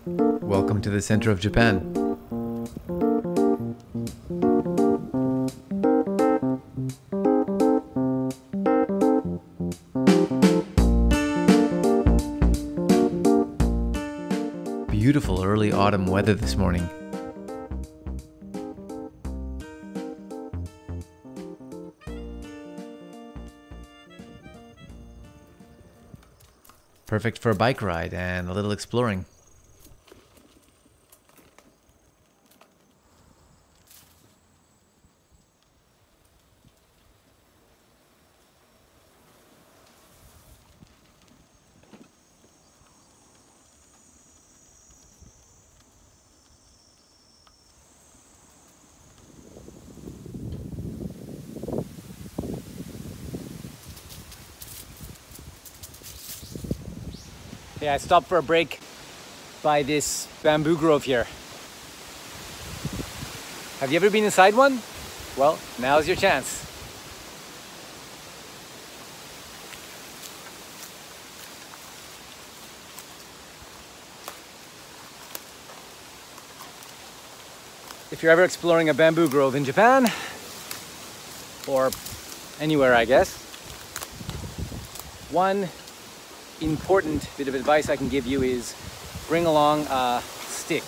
Welcome to the center of Japan. Beautiful early autumn weather this morning. Perfect for a bike ride and a little exploring. Yeah, I stopped for a break by this bamboo grove here. Have you ever been inside one? Well, now's your chance. If you're ever exploring a bamboo grove in Japan, or anywhere I guess, one important bit of advice I can give you is bring along a stick.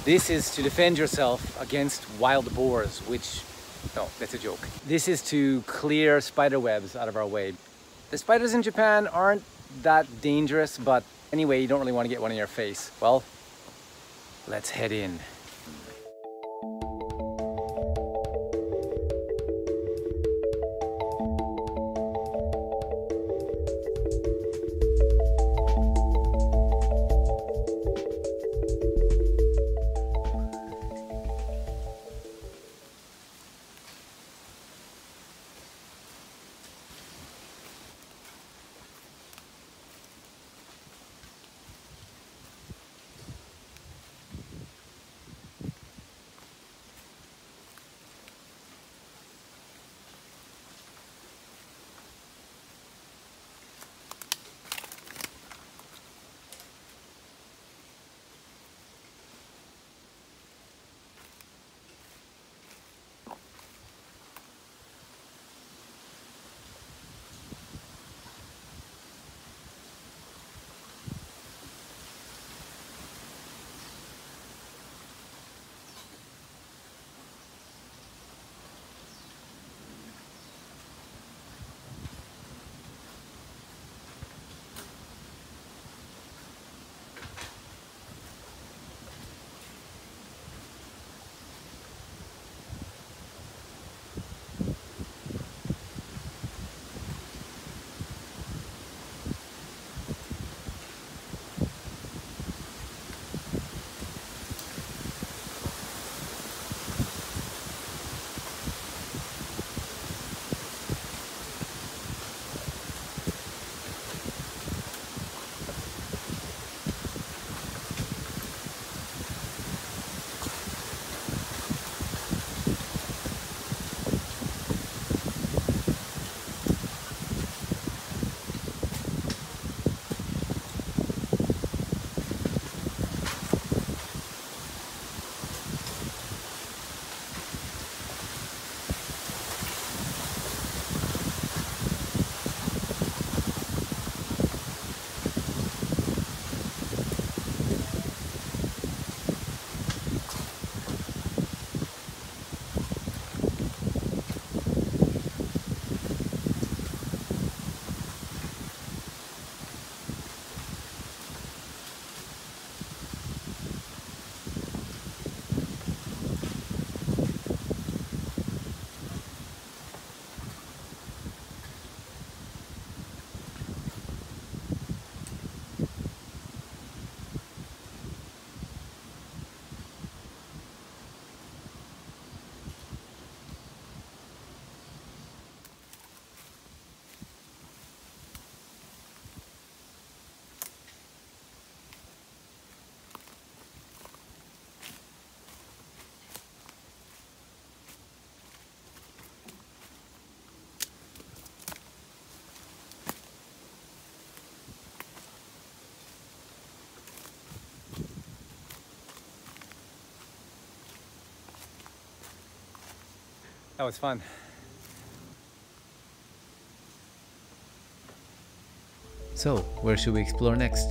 This is to defend yourself against wild boars, which, no, that's a joke. This is to clear spider webs out of our way. The spiders in Japan aren't that dangerous, but anyway, you don't really want to get one in your face. Well, let's head in. That was fun. So, where should we explore next?